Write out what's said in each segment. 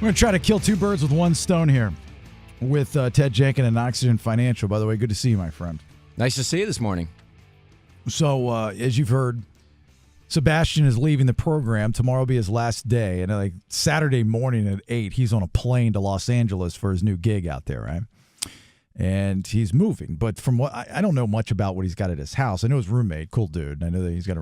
going to try to kill two birds with one stone here with Ted Jenkin and Oxygen Financial. By the way, good to see you, my friend. Nice to see you this morning. So, as you've heard, Sebastian is leaving the program. Tomorrow will be his last day. And like Saturday morning at 8, he's on a plane to Los Angeles for his new gig out there, right? And he's moving. But from what I don't know much about what he's got at his house. I know his roommate, cool dude. I know that he's got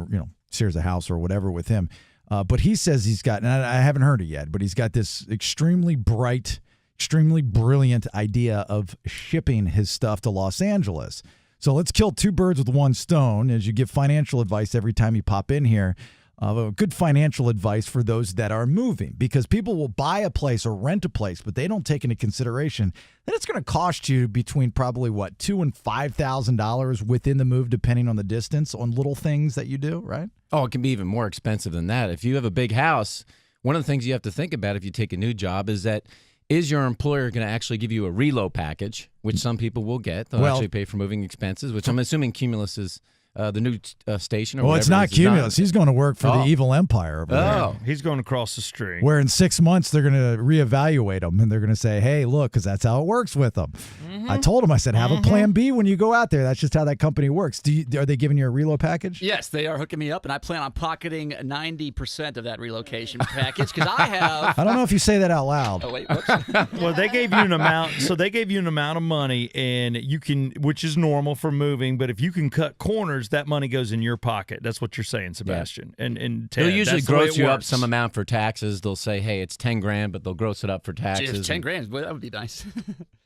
shares a house or whatever with him. But he says he's got, and I haven't heard it yet, but he's got this extremely bright, extremely brilliant idea of shipping his stuff to Los Angeles. So let's kill two birds with one stone as you give financial advice every time you pop in here. Good financial advice for those that are moving, because people will buy a place or rent a place, but they don't take into consideration that it's going to cost you between probably $2,000 and $5,000 within the move, depending on the distance, on little things that you do, right? Oh, it can be even more expensive than that. If you have a big house, one of the things you have to think about if you take a new job is your employer going to actually give you a reload package, which some people will get. They'll actually pay for moving expenses, which I'm assuming Cumulus is the new station. Or it's not Cumulus. He's going to work for the evil empire over there. He's going across the street. Where in 6 months, they're going to reevaluate him, and they're going to say, hey, look, because that's how it works with them. I told him, I said, have a plan B when you go out there. That's just how that company works. Are they giving you a reload package? Yes, they are hooking me up, and I plan on pocketing 90% of that relocation package because I have... I don't know if you say that out loud. Oh, wait, whoops. Well, they gave you an amount. So they gave you an amount of money, and you can, which is normal for moving, but if you can cut corners, that money goes in your pocket. That's what you're saying, Sebastian. Yeah. And Ted, they'll usually gross you up some amount for taxes. They'll say, hey, it's $10,000, but they'll gross it up for taxes. Jeez, $10,000, that would be nice.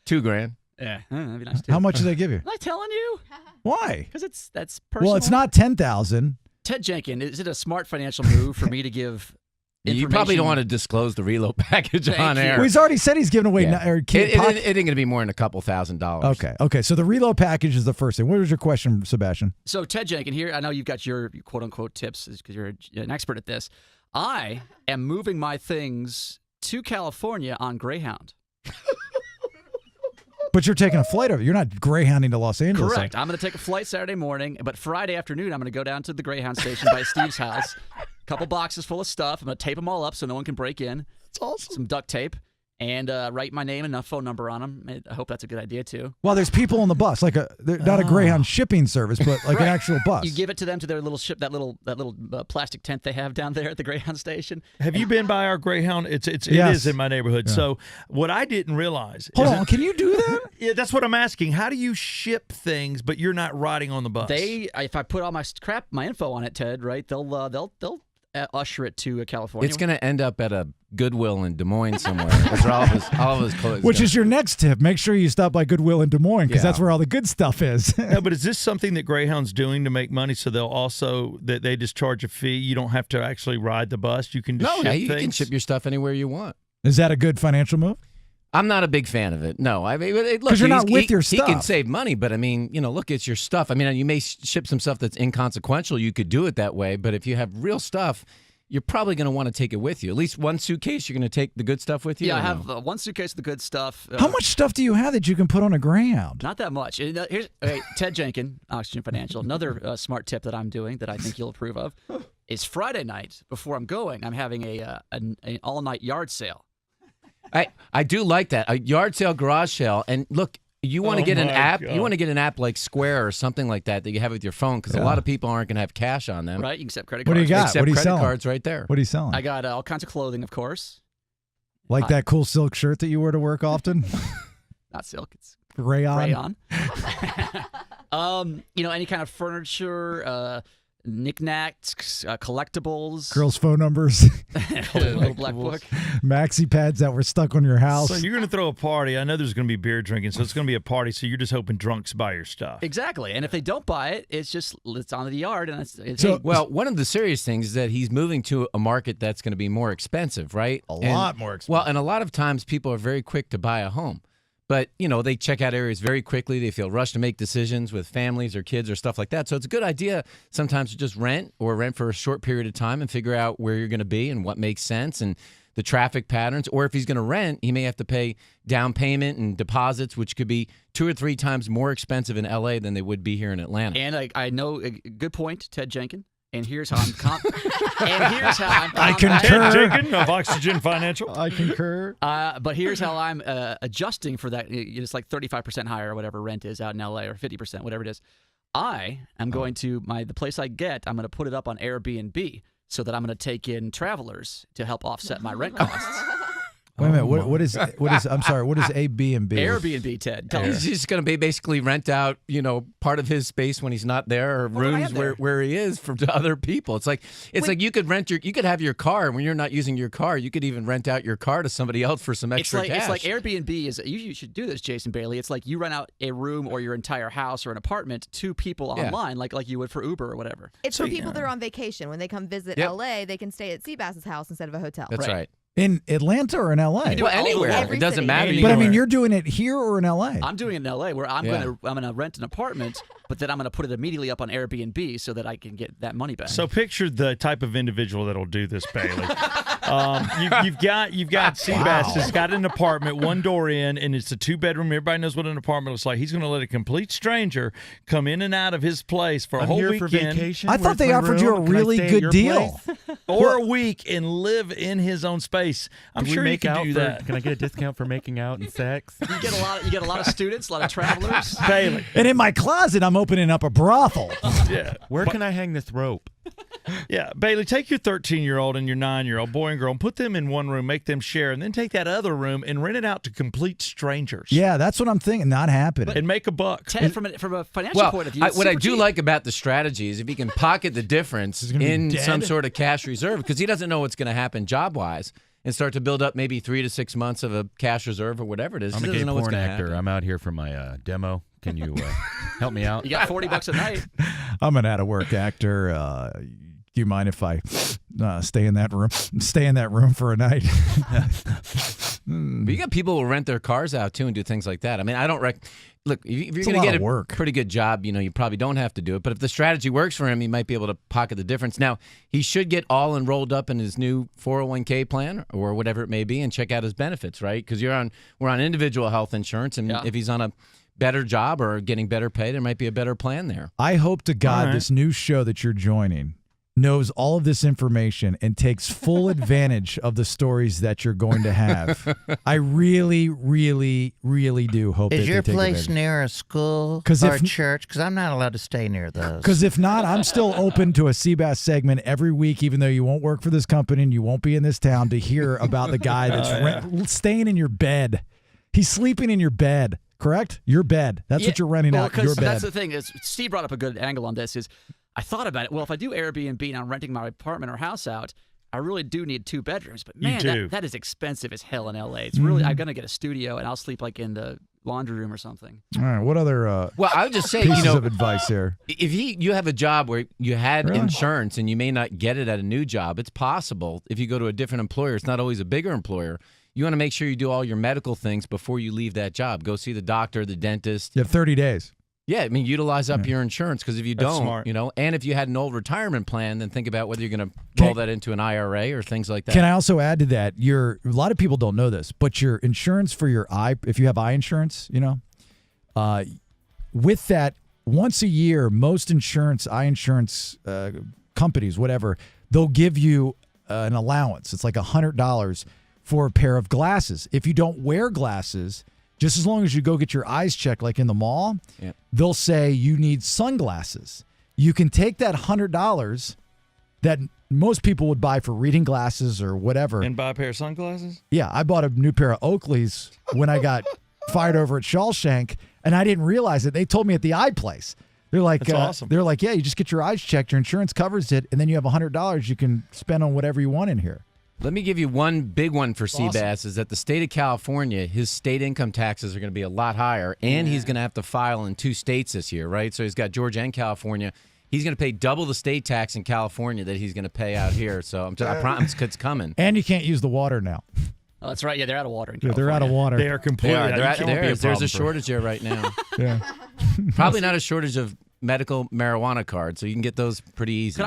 $2,000. Yeah, that'd be nice too. How much do they give you? Am I telling you? Why? Because that's personal. Well, it's not $10,000. Ted Jenkin, is it a smart financial move for me to give information? You probably don't want to disclose the reload package on air. Well, he's already said he's giving away. Yeah. It ain't going to be more than a couple $1,000s. Okay. So the reload package is the first thing. What was your question, Sebastian? So Ted Jenkin here, I know you've got your quote-unquote tips because you're an expert at this. I am moving my things to California on Greyhound. But you're taking a flight over. You're not Greyhounding to Los Angeles. Correct. I'm going to take a flight Saturday morning, but Friday afternoon I'm going to go down to the Greyhound station by Steve's house. A couple boxes full of stuff. I'm going to tape them all up so no one can break in. That's awesome. Some duct tape. And write my name and a phone number on them. I hope that's a good idea, too. Well, there's people on the bus, not a Greyhound shipping service, but like an actual bus. You give it to them to their little ship, that little plastic tent they have down there at the Greyhound station. Have you been by our Greyhound? It Yes. is in my neighborhood. Yeah. So what I didn't realize. Hold on, can you do that? Yeah, that's what I'm asking. How do you ship things, but you're not riding on the bus? If I put all my info on it, Ted, right? They'll usher it to California. It's going to end up at a Goodwill in Des Moines somewhere. That's where all of his clothes Which go. is your next tip. Make sure you stop by Goodwill in Des Moines because that's where all the good stuff is. No, but is this something that Greyhound's doing to make money so they'll also, that they just charge a fee? You don't have to actually ride the bus. You can just ship you things? can ship your stuff anywhere you want. Is that a good financial move? I'm not a big fan of it. No, I mean, look, because you're not with your stuff. He can save money, but I mean, look, it's your stuff. I mean, you may ship some stuff that's inconsequential. You could do it that way, but if you have real stuff, you're probably going to want to take it with you. At least one suitcase, you're going to take the good stuff with you? Yeah, I have one suitcase of the good stuff. How much stuff do you have that you can put on a Greyhound? Not that much. Here's Ted Jenkin, Oxygen Financial. Another smart tip that I'm doing that I think you'll approve of is Friday night before I'm going, I'm having an all-night yard sale. I do like that. A yard sale, garage sale. And look, you want to get an app. God. You want to get an app like Square or something like that you have with your phone because a lot of people aren't going to have cash on them. Right, you can accept credit What cards. do you got? Accept What are you credit selling? cards right there. What are you selling? I got all kinds of clothing, of course. Like that cool silk shirt that you wear to work often? Not silk, it's rayon. Any kind of furniture, knickknacks, collectibles. Girls' phone numbers. Little black book. Maxi pads that were stuck on your house. So you're going to throw a party. I know there's going to be beer drinking, so it's going to be a party. So you're just hoping drunks buy your stuff. Exactly. And if they don't buy it, it's on the yard. And well, one of the serious things is that he's moving to a market that's going to be more expensive, right? A lot more expensive. Well, and a lot of times people are very quick to buy a home. But, they check out areas very quickly. They feel rushed to make decisions with families or kids or stuff like that. So it's a good idea sometimes to just rent for a short period of time and figure out where you're going to be and what makes sense and the traffic patterns. Or if he's going to rent, he may have to pay down payment and deposits, which could be 2 or 3 times more expensive in L.A. than they would be here in Atlanta. And I know, a good point, Ted Jenkin. And here's how I'm I concur. Ted Jenkin of Oxygen Financial. I concur. But here's how I'm adjusting for that. It's like 35% higher or whatever rent is out in LA, or 50%, whatever it is. I am going to the place I get. I'm going to put it up on Airbnb so that I'm going to take in travelers to help offset my rent costs. Wait a minute. What is? I'm sorry. What is Airbnb? Airbnb, Ted. Tell He's us. just going to basically rent out, part of his space when he's not there, or What do I rooms have there? where he is to other people. It's like you could you could have your car, and when you're not using your car, you could even rent out your car to somebody else for some extra cash. It's like Airbnb is. You should do this, Jason Bailey. It's like you rent out a room or your entire house or an apartment to people online, like you would for Uber or whatever. It's for people that are on vacation. When they come visit LA, they can stay at Seabass's house instead of a hotel. That's right. In Atlanta or in LA? do Well, it all anywhere. every It doesn't city. matter. But I mean, anywhere. you're doing it here or in LA? I'm doing it in LA, where I'm gonna rent an apartment, but then I'm gonna put it immediately up on Airbnb so that I can get that money back. So picture the type of individual that'll do this, Bailey. You've got Seabass has got an apartment, one door in, and it's a 2-bedroom. Everybody knows what an apartment looks like. He's going to let a complete stranger come in and out of his place for a whole here weekend, for vacation. I thought Where's they my offered you a room? Can I really stay at good your deal. place? or a week, and live in his own space. I'm Can we sure you make can out do for- that. Can I get a discount for making out and sex? you get a lot of students, a lot of travelers. Bailey, And in my closet, I'm opening up a brothel. yeah. Where can I hang this rope? Yeah, Bailey, take your 13-year-old and your 9-year-old, boy and girl, and put them in one room, make them share, and then take that other room and rent it out to complete strangers. Yeah, that's what I'm thinking. Not happening. And make a buck. Ted, from a financial point of view, it's what I super do cheap. like about the strategy is if he can pocket the difference gonna be in dead. some sort of cash reserve, because he doesn't know what's going to happen job-wise, and start to build up maybe 3 to 6 months of a cash reserve or whatever it is. I'm He a doesn't gay know what's porn going to actor. happen. I'm out here for my demo. Can you help me out? You got $40 a night. I'm an out-of-work actor. Do you mind if I stay in that room? Stay in that room for a night. But you got people who will rent their cars out too and do things like that. I mean, I don't look, if you're It's a going lot to of get a work. pretty good job, you probably don't have to do it. But if the strategy works for him, he might be able to pocket the difference. Now, he should get all enrolled up in his new 401k plan or whatever it may be and check out his benefits, right? Because we're on individual health insurance, and if he's on a better job or getting better pay, there might be a better plan there. I hope to God All right. this new show that you're joining knows all of this information and takes full advantage of the stories that you're going to have. I really, really, really do hope that Is they your take place advantage. near a school 'Cause or a if- church? Because I'm not allowed to stay near those. Because if not, I'm still open to a Seabass segment every week, even though you won't work for this company and you won't be in this town, to hear about the guy that's staying in your bed. He's sleeping in your bed, correct? Your bed. That's what you're renting out, your bed. That's the thing. Is Steve brought up a good angle on this. Is I thought about it. Well, if I do Airbnb and I'm renting my apartment or house out, I really do need 2 bedrooms. But man, do. that is expensive as hell in LA. It's really I'm gonna get a studio and I'll sleep like in the laundry room or something. All right, what other Well, I would just say, pieces of advice here? if you have a job where you had Really? insurance and you may not get it at a new job, it's possible if you go to a different employer. It's not always a bigger employer. You want to make sure you do all your medical things before you leave that job. Go see the doctor, the dentist. You have 30 days. Yeah, I mean, utilize up your insurance, because if you That's don't, smart. and if you had an old retirement plan, then think about whether you're going to roll that into an IRA or things like that. Can I also add to that? A lot of people don't know this, but your insurance for your eye, if you have eye insurance, with that, once a year, most eye insurance companies, whatever, they'll give you an allowance. It's like $100 for a pair of glasses. If you don't wear glasses, just as long as you go get your eyes checked, like in the mall, they'll say you need sunglasses. You can take that $100 that most people would buy for reading glasses or whatever. And buy a pair of sunglasses? Yeah, I bought a new pair of Oakleys when I got fired over at Shawshank, and I didn't realize it. They told me at the eye place. They're like, That's awesome. They're like, yeah, you just get your eyes checked. Your insurance covers it, and then you have $100 you can spend on whatever you want in here. Let me give you one big one for Awesome. Seabass is that the state of California, his state income taxes are going to be a lot higher, and he's going to have to file in 2 states this year, right? So he's got Georgia and California. He's going to pay double the state tax in California that he's going to pay out here. So I promise it's coming. And you can't use the water now. Oh, that's right. Yeah, they're out of water in Yeah, California. they're out of water. They are completely out. They're You out can't- there. be a There's problem a for- shortage there right now. Yeah. Probably not a shortage of medical marijuana cards, so you can get those pretty easy.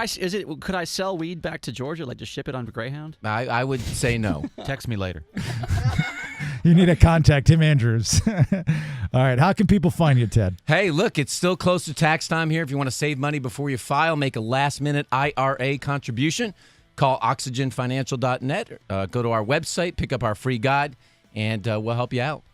Could I sell weed back to Georgia? Like just ship it on Greyhound? I would say no. Text me later. You need to contact Tim Andrews. All right. How can people find you, Ted? Hey, look, it's still close to tax time here. If you want to save money before you file, make a last-minute IRA contribution, call oxygenfinancial.net. Go to our website, pick up our free guide, and we'll help you out.